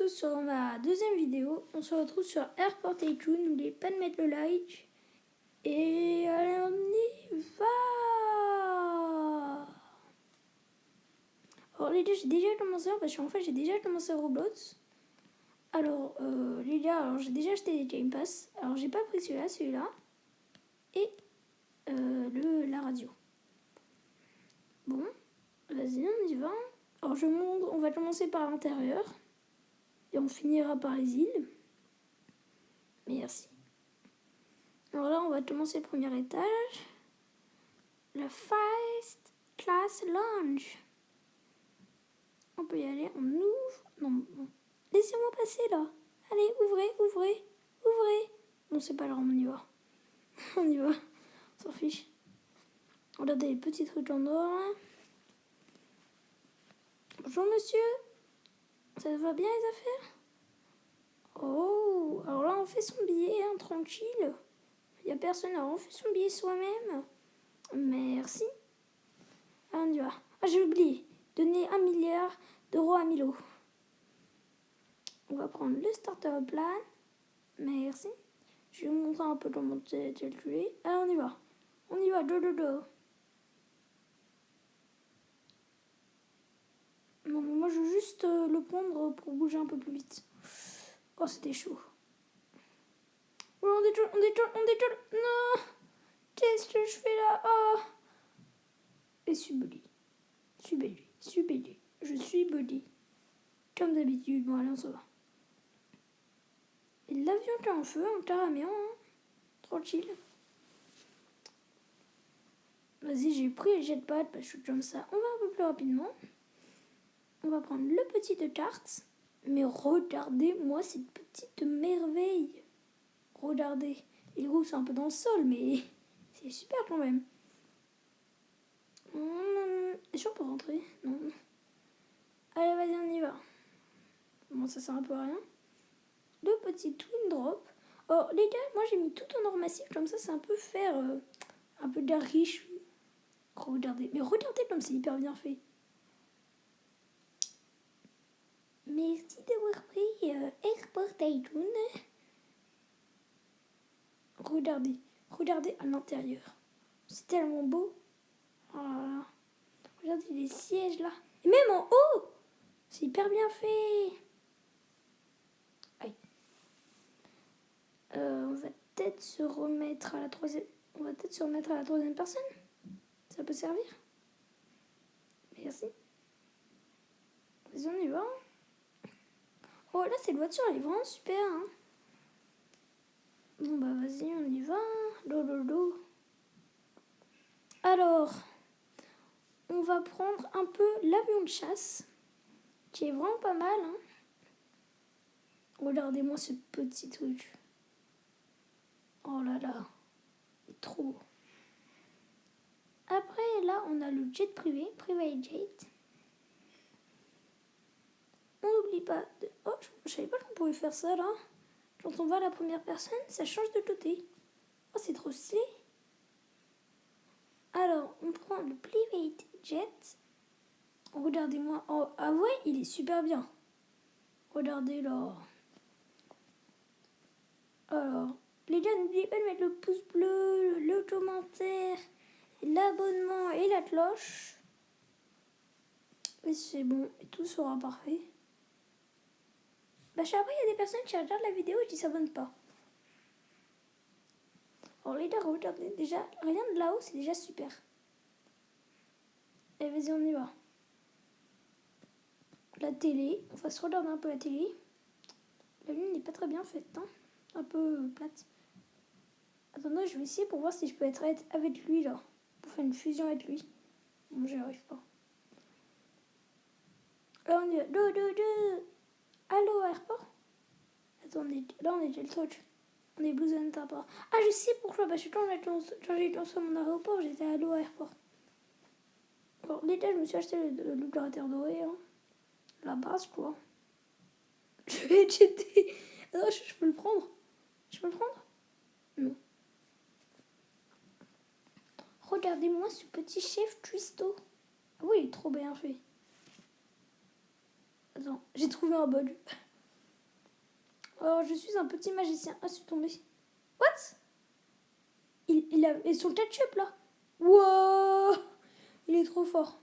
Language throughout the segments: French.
tous sur ma deuxième vidéo. On se retrouve sur Airport Tycoon. N'oubliez pas de mettre le like. Et allez, on y va. Alors les gars, j'ai déjà commencé parce qu'en fait j'ai déjà commencé Roblox. Alors les gars, j'ai déjà acheté des Game Pass. Alors j'ai pas pris celui-là. Et la radio. Bon, vas-y, on y va. Alors on va commencer par l'intérieur. Et on finira par les îles. Merci. Alors là, on va commencer le premier étage. Le First Class Lounge. On peut y aller, on ouvre. Non. Laissez-moi passer là. Allez, ouvrez. Bon, c'est pas là, on y va. On y va. On s'en fiche. Regardez les petits trucs en or là. Bonjour monsieur. Ça va bien les affaires? Oh, alors là on fait son billet, hein, tranquille. Il n'y a personne, alors on fait son billet soi-même. Merci. Ah, on y va. Ah, j'ai oublié. Donner 1 milliard d'euros à Milo. On va prendre le starter plan. Merci. Je vais vous montrer un peu comment c'est calculé. Ah, on y va. Do. Non, mais moi je veux juste le prendre pour bouger un peu plus vite. Oh, c'était chaud. Oh, on détourne. Non. Qu'est-ce que je fais là? Oh. Et je suis body. Comme d'habitude. Bon, allez, on se va. Et l'avion qui est en feu, un caramion, hein. Tranquille. Vas-y, j'ai pris le jetpack parce que comme ça, on va un peu plus rapidement. On va prendre le petit de cartes. Mais regardez-moi cette petite merveille. Regardez. Les roues sont un peu dans le sol, mais c'est super quand même. Est-ce qu'on peut rentrer? Non. Allez, vas-y, on y va. Bon, ça sert un peu à rien. Le petit twin drop. Oh, les gars, moi j'ai mis tout en or massif. Comme ça, c'est un peu faire un peu de la riche. Regardez. Mais regardez comme c'est hyper bien fait. Merci d'avoir pris Airport Tycoon. Regardez à l'intérieur. C'est tellement beau. Oh là là. Regardez les sièges là. Et même en haut. C'est hyper bien fait. Aïe. On va peut-être se remettre à la troisième. Personne. Ça peut servir. Merci. Vas-y, on y va. Oh là, cette voiture, elle est vraiment super. Hein. Bon, bah vas-y, on y va. Lolo. Alors, on va prendre un peu l'avion de chasse, qui est vraiment pas mal. Hein. Regardez-moi ce petit truc. Oh là là, il est trop beau. Après, là, on a le jet privé, private jet. On n'oublie pas de... Oh, je savais pas qu'on pouvait faire ça, là. Quand on va à la première personne, ça change de côté. Oh, c'est trop stylé. Alors, on prend le private jet. Regardez-moi. Oh, ah ouais, il est super bien. Regardez là. Alors, les gars, n'oubliez pas de mettre le pouce bleu, le commentaire, l'abonnement et la cloche. Et c'est bon, et tout sera parfait. Bah, après, il y a des personnes qui regardent la vidéo et qui ne s'abonnent pas. Alors, les gars, regardez, déjà, rien de là-haut, c'est déjà super. Et vas-y, on y va. La télé, on va se regarder un peu la télé. La lune n'est pas très bien faite, hein. Un peu plate. Attendez, je vais essayer pour voir si je peux être avec lui là. Pour faire une fusion avec lui. Bon, j'y arrive pas. Là, on y va. Allô, airport? Attendez, là, on est déjà le truc. On est Blue Zone Airport. Ah, je sais pourquoi. Parce que quand j'ai lancé mon aéroport, j'étais à Allo Airport. Bon, déjà, je me suis acheté l'opérateur doré. Hein. La base, quoi. Je vais jeter. Attends, je peux le prendre? Non. Regardez-moi ce petit chef Twisto. Ah oui, il est trop bien fait. Attends, j'ai trouvé un bug. Alors, je suis un petit magicien. Ah, je suis tombée. What? Il a... Et son ketchup, là. Wow! Il est trop fort.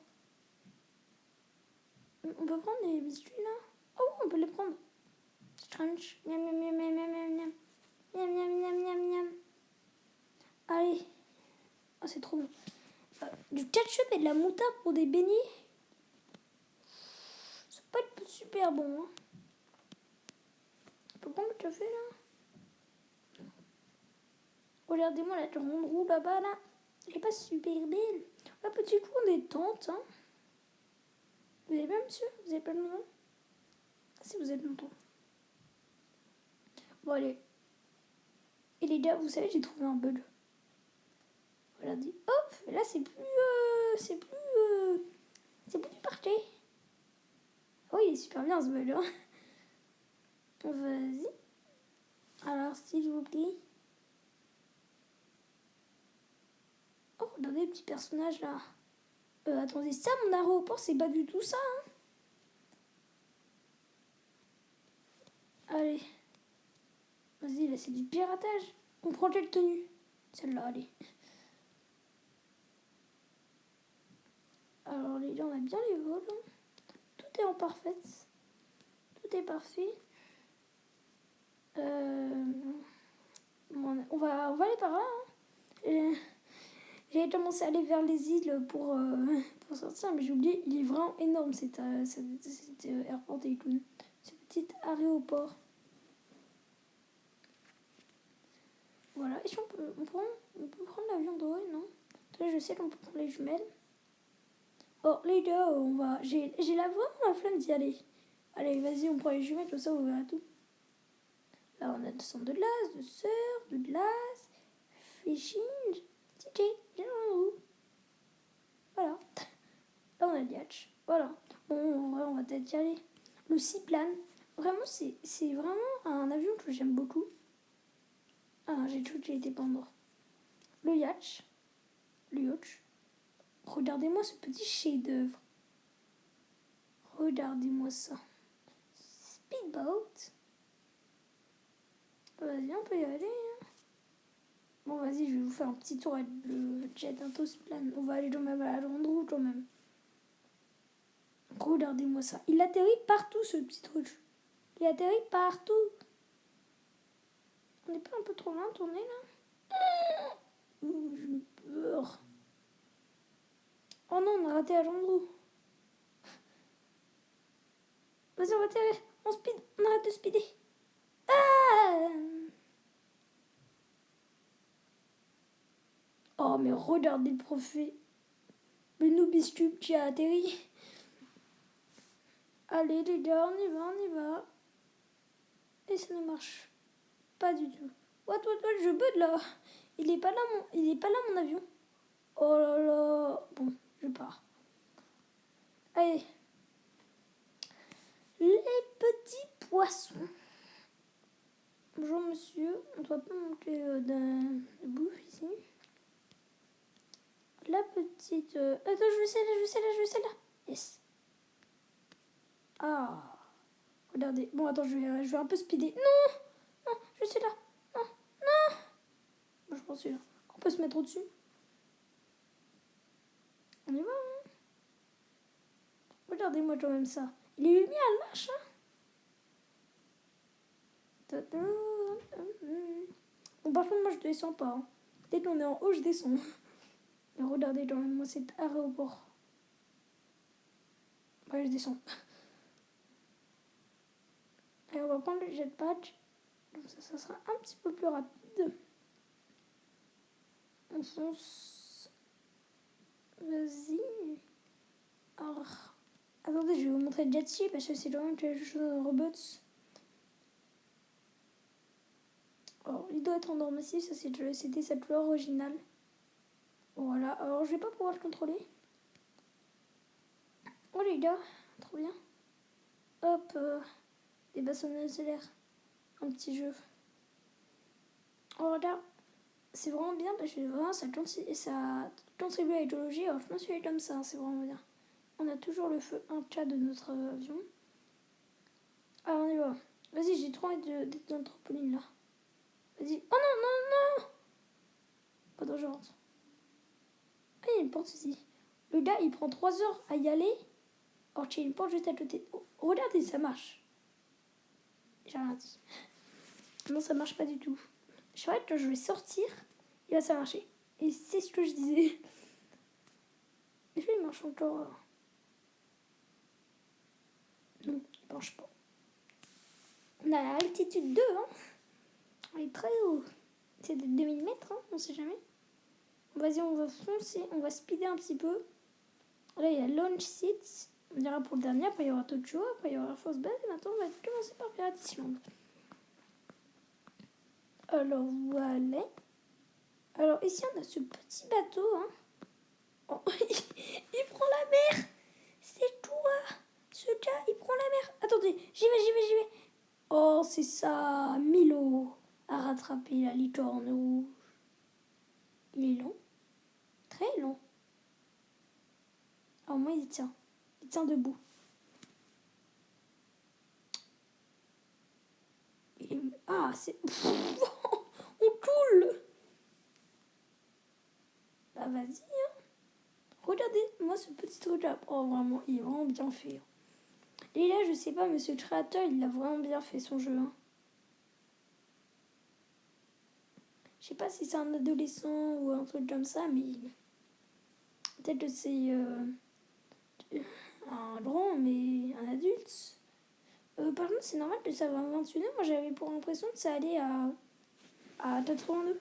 On peut prendre les biscuits, là? Oh, oui, on peut les prendre. Crunch. Miam, miam, miam, miam, miam, miam, miam. Miam, miam, miam, miam, miam. Allez. Oh, c'est trop bon. Du ketchup et de la moutarde pour des beignets. Ça peut être super bon, hein. On peut prendre le café, là? Regardez-moi la grande roue là-bas, là. Elle est pas super belle. Un petit cours des tentes, hein. Vous avez bien, monsieur? Vous avez pas le nom? Ah, si, vous êtes longtemps. Bon, allez. Et les gars, vous savez, j'ai trouvé un bug. Regardez. Hop! Et là, c'est plus du parquet. Oh, il est super bien, ce bug, hein. Vas-y. Alors, s'il vous plaît. Oh, regardez le petit personnage, là. Attendez, ça, mon aéroport, c'est pas du tout ça, hein. Allez. Vas-y, là, c'est du piratage. On prend quelle tenue? Celle-là, allez. Alors, les gars, on a bien les vols. Hein. Tout est en parfait. Tout est parfait. On va aller par là. Hein. J'avais commencé à aller vers les îles pour sortir, mais j'ai oublié, il est vraiment énorme cet airport Tycoon. Ce petit aéroport. Voilà, et on peut prendre l'avion de Roy, non? Toi, je sais qu'on peut prendre les jumelles. Oh, les gars, on va... J'ai vraiment la flemme d'y aller. Allez, vas-y, on prend les jumelles, comme ça, on verra tout. Là, on a de sang de glace, de surf, de glace, fishing, DJ, voilà. Là, on a le yacht. Voilà. Bon, en vrai, on va peut-être y aller. Le seaplane, vraiment, c'est vraiment un avion que j'aime beaucoup. Ah, j'ai été pendre. Le yacht. Le yacht. Regardez-moi ce petit chef-d'œuvre. Regardez-moi ça. Speedboat. Vas-y, on peut y aller. Hein. Bon, vas-y, je vais vous faire un petit tour avec le jet Intosplan. On va aller quand même à la grande roue, quand même. Regardez-moi ça. Il atterrit partout, ce petit truc. Il atterrit partout. On n'est pas un peu trop loin de tourner, là? J'ai peur. Oh non, on a raté la grande roue. Vas-y, on va atterrir. On speed. On arrête de speeder. Ah! Oh, mais regardez le profil. Le Noobistube qui a atterri. Allez, les gars, on y va. Et ça ne marche pas du tout. What, je bug là. Il est pas là, mon avion. Oh là là. Bon, je pars. Allez. Les petits poissons. Bonjour, monsieur. On ne doit pas manquer de bouffe ici. La petite... Attends, je veux celle-là. Yes. Ah. Regardez. Bon, attends, je vais un peu speeder. Non, je suis là. Non. Bon, je pense que on peut se mettre au-dessus. On y va, hein. Regardez-moi quand même ça. Il est lumière, elle marche, hein. Bon, par contre, moi, je descends pas. Hein. Dès qu'on est en haut, je descends. Mais regardez quand même, moi, cet aéroport. Ouais, je descends. Et on va prendre le jetpack. Comme ça sera un petit peu plus rapide. On fonce. Vas-y. Alors, attendez, je vais vous montrer le jet ski parce que c'est quand même quelque chose de robots. Alors, il doit être en norme ici, ça c'était sa couleur originale. Voilà, alors je vais pas pouvoir le contrôler. Oh les gars, trop bien. Hop, des bâtonnets solaires. Un petit jeu. Oh regarde, c'est vraiment bien parce que vraiment ça contribue à l'écologie. Alors je me suis comme ça, c'est vraiment bien. On a toujours le feu 1K de notre avion. Alors on y va. Vas-y, j'ai trop envie d'être dans le trampoline là. Vas-y. Oh non, non, non. Attends, je rentre. Ah, il y a une porte ici. Le gars, il prend 3 heures à y aller. Or, il y a une porte juste à côté. Oh, regardez, ça marche. J'ai rien dit. Non, ça marche pas du tout. Je sais que je vais sortir, il va ça marcher. Et c'est ce que je disais. Et puis, il marche encore. Non, il marche pas. On a l'altitude 2, hein. On est très haut. C'est de 2000 mètres, hein, on sait jamais. Vas-y, on va foncer, on va speeder un petit peu. Là, il y a Launch Seats. On dira pour le dernier, après il y aura Tokyo, après il y aura Force Base. Et maintenant, on va commencer par Pirate Island. Alors, voilà. Alors, ici, on a ce petit bateau, hein. Oh, il prend la mer. C'est toi. Ce gars, il prend la mer. Attendez, j'y vais. Oh, c'est ça. Milo a rattrapé la licorne rouge. Il est long. Très long. Au moins, il tient. Il tient debout. Ah, c'est... On coule. Bah, vas-y, hein. Regardez, moi, ce petit truc là. Oh, vraiment, il est vraiment bien fait. Et là, je sais pas, mais ce créateur, il a vraiment bien fait son jeu, hein. Je sais pas si c'est un adolescent ou un truc comme ça, mais peut-être que c'est un grand, mais un adulte. Par contre, c'est normal que ça va à 21 heures. Moi, j'avais pour impression que ça allait à 82.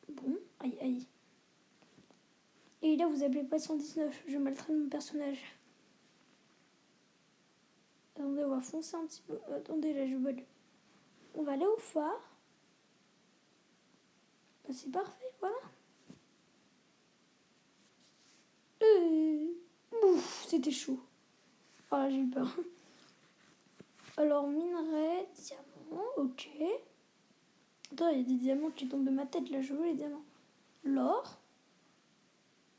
Bon, aïe. Et là, vous appelez pas 119. Je maltraite mon personnage. Attendez, on va foncer un petit peu. Attendez, là, je bug. On va aller au phare. Bah, c'est parfait, voilà. Ouf, c'était chaud. Voilà, j'ai eu peur. Alors, minerai, diamant, ok. Attends, il y a des diamants qui tombent de ma tête, là, je veux les diamants. L'or.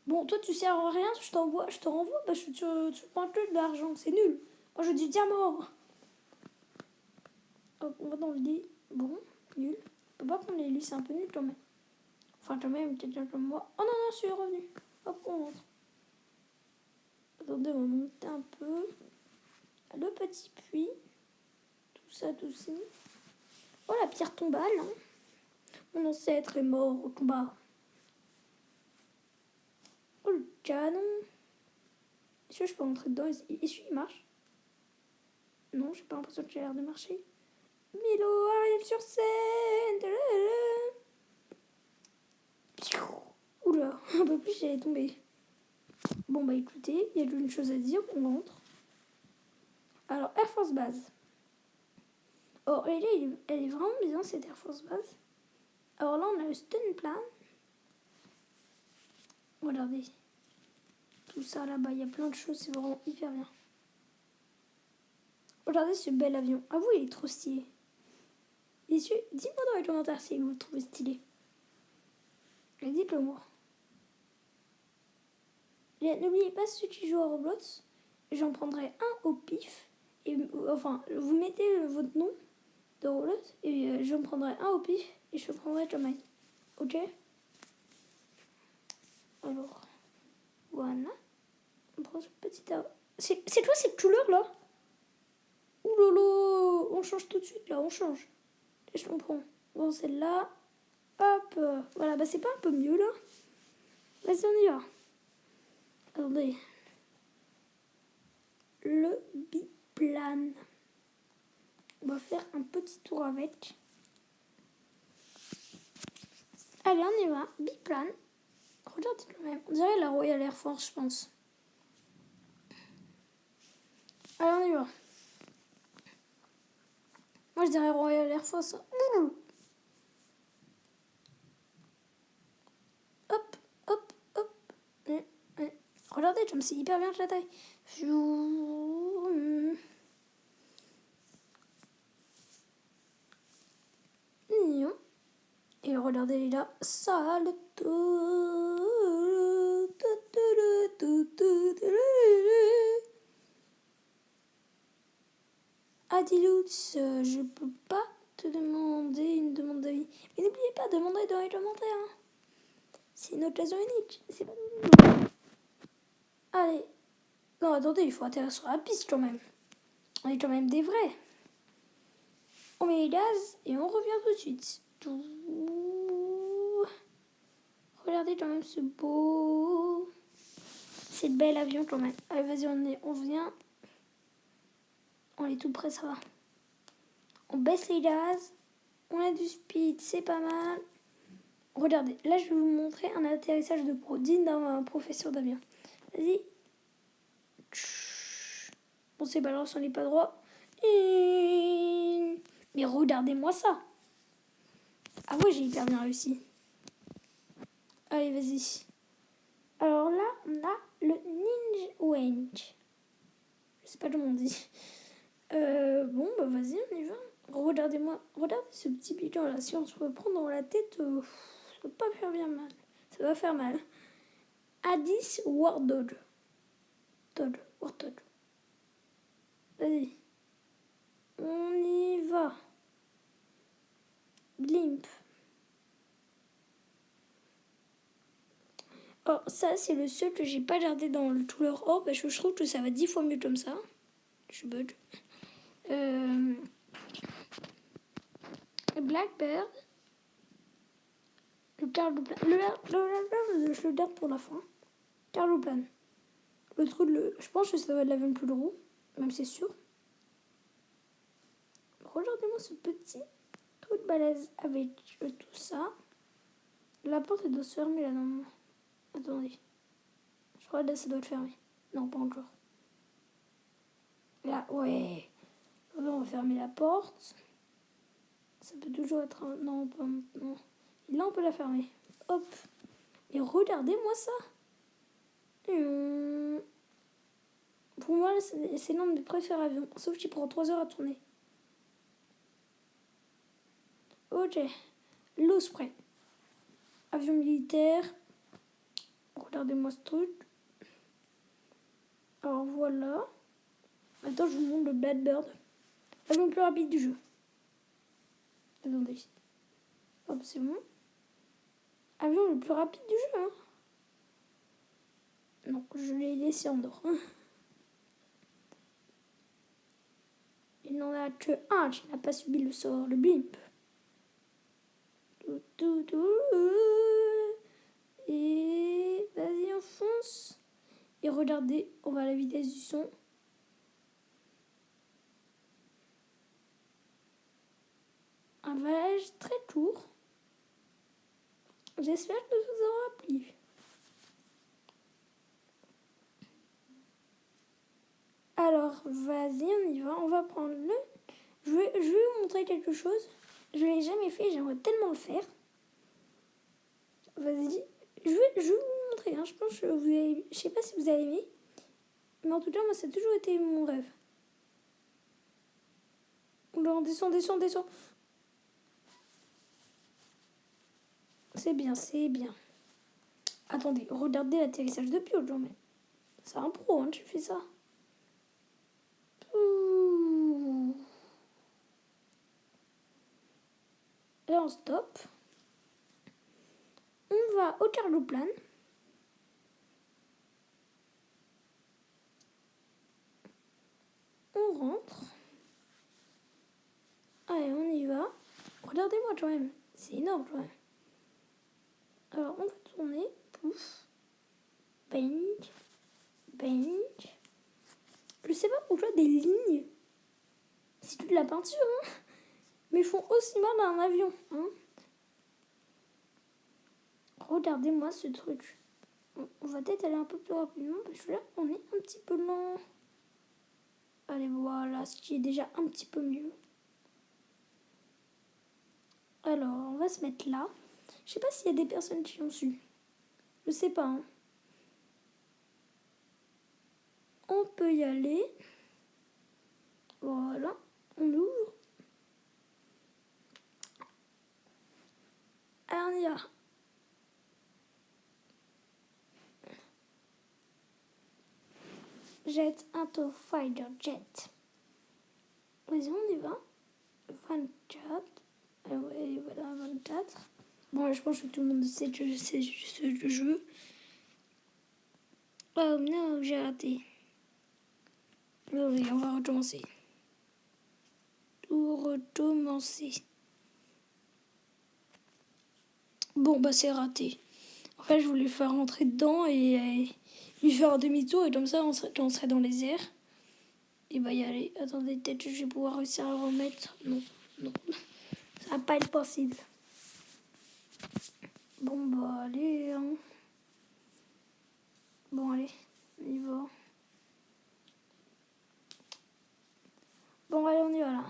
Bon, toi, tu sers à rien, je te renvoie, parce que tu prends que de l'argent, c'est nul. Moi, je dis diamant. Hop, on va dans le lit. Bon, nul. On peut pas prendre les lits, c'est un peu nul quand même. Enfin, quand même, quelqu'un comme moi. Oh non, je suis revenu. Hop, on rentre. Attendez, on va monter un peu. Le petit puits. Tout ça, tout ça. Oh, la pierre tombale. Hein. Mon ancêtre est mort au combat. Oh, le canon. Est-ce que je peux rentrer dedans? Est-ce qu'il marche? Non, j'ai pas l'impression qu'il a l'air de marcher. Milo arrive sur scène. Oula, un peu plus, j'allais tomber. Bon, bah écoutez, il y a une chose à dire, on rentre. Alors, Air Force Base. Oh, elle est vraiment bien, cette Air Force Base. Alors là, on a le stun plan. Regardez. Tout ça là-bas, il y a plein de choses, c'est vraiment hyper bien. Regardez ce bel avion. Ah, vous, il est trop stylé. Messieurs, dites-moi dans les commentaires si vous le trouvez stylé. Et dites-le moi. N'oubliez pas ceux qui jouent à Roblox. J'en prendrai un au pif. Et, enfin, vous mettez votre nom de Roblox et j'en prendrai un au pif et je prendrai Jamai. Ok? Alors, voilà. On prend ce petit... C'est quoi cette couleur là? Ouh lolo, on change tout de suite là, on change. Et je comprends. Bon, celle-là. Hop. Voilà, bah c'est pas un peu mieux là? Vas-y, on y va. Attendez. Le biplane. On va faire un petit tour avec. Allez, on y va. Biplane. Regardez le même. On dirait la Royal Air Force, je pense. Allez, on y va. Moi, je dirais Royal Air Force. Hop. Regardez, comme c'est hyper bien que la taille. Et regardez là, sale. Ah, Adilutz, je peux pas te demander une demande d'avis. Mais n'oubliez pas, demandez dans les commentaires. Hein. C'est une occasion unique. C'est pas nous. Allez. Non, attendez, il faut atterrir sur la piste quand même. On est quand même des vrais. On met les gaz et on revient tout de suite. Regardez quand même ce beau... C'est bel avion quand même. Allez, vas-y, on vient. On est tout près, ça va. On baisse les gaz. On a du speed, c'est pas mal. Regardez, là je vais vous montrer un atterrissage de pro, digne d'un professeur d'avion. Vas-y. Bon, c'est balance, on n'est pas droit. Mais regardez-moi ça. Ah ouais, j'ai hyper bien réussi. Allez, vas-y. Alors là, on a le Ninja Wenge. Je sais pas comment on dit. Bon, bah vas-y, on y va. Regardez-moi, regardez ce petit piquant là. Si on se prend dans la tête, ça va pas faire bien mal. Ça va faire mal. Addis War Dodge. War Dodge. Vas-y. On y va. Blimp. Oh, ça, c'est le seul que j'ai pas gardé dans le tout leur or parce que je trouve que ça va 10 fois mieux comme ça. Je bug. Blackbird. Le Carloplan. Je le garde pour la fin. Carloplan. Le truc, je pense que ça va être l'avion le plus gros. Même c'est sûr. Regardez-moi ce petit truc de balèze avec tout ça. La porte, elle doit se fermer là, normalement. Attendez. Je crois que là, ça doit être fermé. Non, pas encore. Là, ouais. Là, on va fermer la porte. Ça peut toujours être un... Non, pas maintenant. Et là, on peut la fermer. Hop. Et regardez-moi ça. Pour moi, c'est l'un de mes préférés avions. Sauf qu'il prend 3 heures à tourner. Ok. L'Osprey. Avion militaire. Regardez-moi ce truc. Alors voilà. Maintenant, je vous montre le Blackbird. L'avion le plus rapide du jeu. Attendez. Hop, c'est bon. Avion le plus rapide du jeu. Hein. Non, je l'ai laissé en dehors. Il n'en a que un qui n'a pas subi le sort, le blimp. Et vas-y, on fonce. Et regardez, on va à la vitesse du son. Un voyage très court. J'espère que ça vous aura plu. Alors, vas-y, on y va. On va prendre le... Je vais vous montrer quelque chose. Je ne l'ai jamais fait, j'aimerais tellement le faire. Vas-y. Je vais vous montrer. Hein. Je pense que vous avez... Je sais pas si vous avez aimé. Mais en tout cas, moi, ça a toujours été mon rêve. On descend. C'est bien. Attendez, regardez l'atterrissage de pilote, j'en mets. C'est un pro, hein, tu fais ça. Ouh. Là, on stop. On va au Carloplan. On rentre. Allez, on y va. Regardez-moi quand même. C'est énorme quand même. Alors, on va tourner. Pouf. Bang. Je sais pas pourquoi des lignes. C'est toute la peinture, hein. Mais font aussi mal à un avion, hein. Regardez-moi ce truc. On va peut-être aller un peu plus rapidement parce que là, on est un petit peu lent. Allez, voilà, ce qui est déjà un petit peu mieux. Alors, on va se mettre là. Je sais pas s'il y a des personnes qui ont su. Je sais pas, hein. On peut y aller. Voilà, on ouvre. Allez, on y va. Jet into fighter jet. Vas-y, on y va. 24. Ah ouais, voilà, 24. Bon, là, je pense que tout le monde sait que c'est ce jeu. Oh non, j'ai raté. Oui, on va recommencer. Tout recommencer. Bon, bah c'est raté. En fait, je voulais faire rentrer dedans et lui faire un demi-tour et comme ça, on serait dans les airs. Et bah y aller. Attendez, peut-être que je vais pouvoir réussir à le remettre. Non, non. Ça va pas être possible. Bon, bah allez. Hein. Bon, allez, on y va. Bon, allez, on y va là.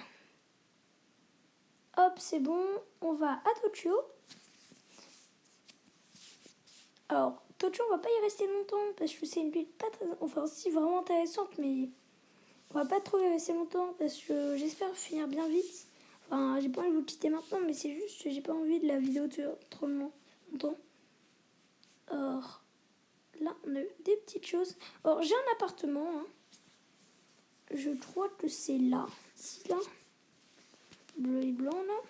Hop, c'est bon. On va à Tokyo. Alors, Tokyo, on va pas y rester longtemps parce que c'est une ville pas très... Enfin, si, vraiment intéressante, mais on va pas trop y rester longtemps parce que j'espère finir bien vite. Enfin, j'ai pas envie de vous quitter maintenant, mais c'est juste que j'ai pas envie de la vidéo durer trop longtemps. Alors, là, on a des petites choses. Alors, j'ai un appartement. Hein. Je crois que c'est là. Si, là. Bleu et blanc, là.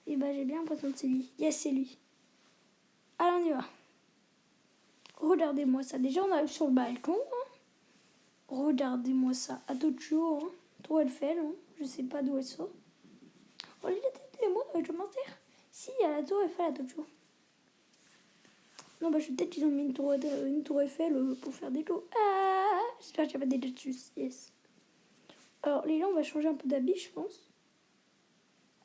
Et bah, j'ai bien l'impression que c'est lui. Yes, c'est lui. Allez, on y va. Regardez-moi ça. Déjà, on arrive sur le balcon. Hein. Regardez-moi ça. À Tokyo, hein. Tour Eiffel. Hein. Je sais pas d'où elle sort. Regardez les mots dans les commentaires. Si, il y a la tour Eiffel à Tokyo. Non, bah, je suis peut-être qu'ils ont mis une tour Eiffel pour faire des lots. Ah, j'espère qu'il n'y a pas des dessus. Yes. Alors, les gens, on va changer un peu d'habit, je pense.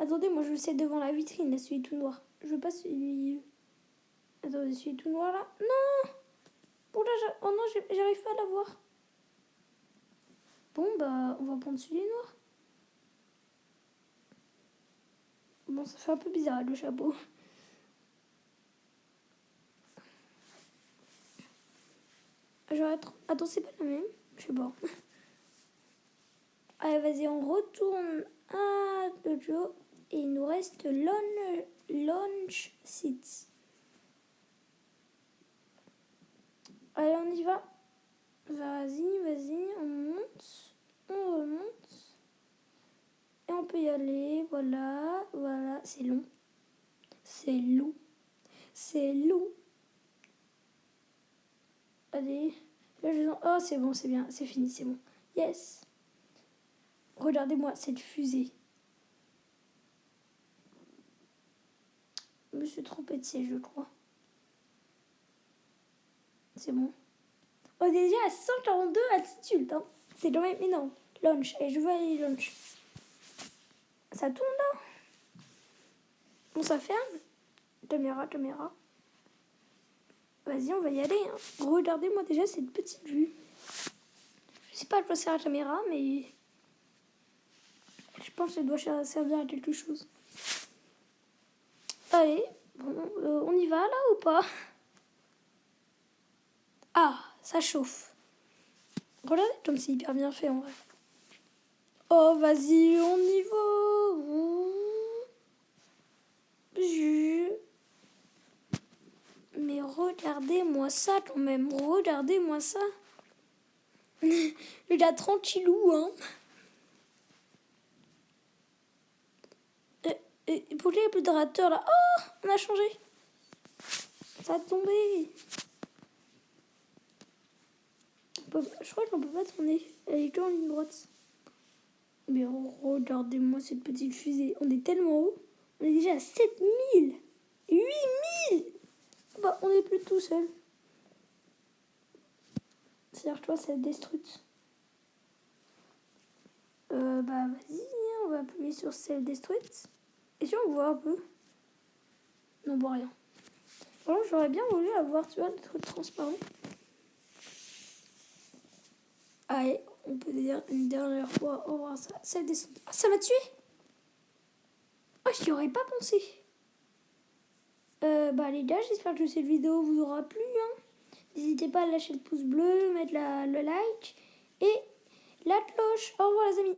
Attendez, moi, je le sais devant la vitrine, là, celui tout noir. Je veux pas celui... Attendez, celui tout noir, là. Non. Bon, là, oh non, j'arrive pas à la voir. Bon, bah, on va prendre celui noir. Bon, ça fait un peu bizarre, le chapeau. Attends, c'est pas la même. Je sais pas. Allez, vas-y, on retourne à Dojo. Et il nous reste launch seats. Allez, on y va. Vas-y, on monte. On remonte. Et on peut y aller. Voilà. C'est long. Allez. Oh, c'est bon, c'est bien. C'est fini, c'est bon. Yes. Regardez-moi cette fusée. Je me suis trompée de siège, je crois. C'est bon. On est déjà à 142 altitude. Hein. C'est quand même énorme. Launch. Et je veux aller launch. Ça tourne là. Bon, ça ferme. Caméra. Vas-y, on va y aller. Hein. Regardez-moi déjà cette petite vue. Je sais pas à quoi sert la caméra, mais je pense qu'elle doit servir à quelque chose. Allez, bon, on y va là ou pas? Ah, ça chauffe. Regardez comme c'est hyper bien fait en vrai. Oh, vas-y, on y va. Mais regardez-moi ça quand même. Regardez-moi ça. Il a tranquillou, hein. Et pourquoi il n'y a plus de radiateur là? Oh, on a changé. Ça a tombé. Je crois qu'on peut pas tourner. Elle est que en ligne droite. Mais regardez-moi cette petite fusée. On est tellement haut. On est déjà à 7000. 8000. Bah, on n'est plus tout seul. C'est-à-dire que toi, c'est détruite. Bah, vas-y, on va appuyer sur celle détruite. Et si on voit un peu? Non, bon, rien. Bon, j'aurais bien voulu avoir, tu vois, le truc transparent. Allez, on peut dire une dernière fois au revoir ça. Celle descend. Ah, ça m'a tué! Oh, j'y aurais pas pensé. Bah, les gars, j'espère que cette vidéo vous aura plu. Hein. N'hésitez pas à lâcher le pouce bleu, mettre le like et la cloche. Au revoir, les amis.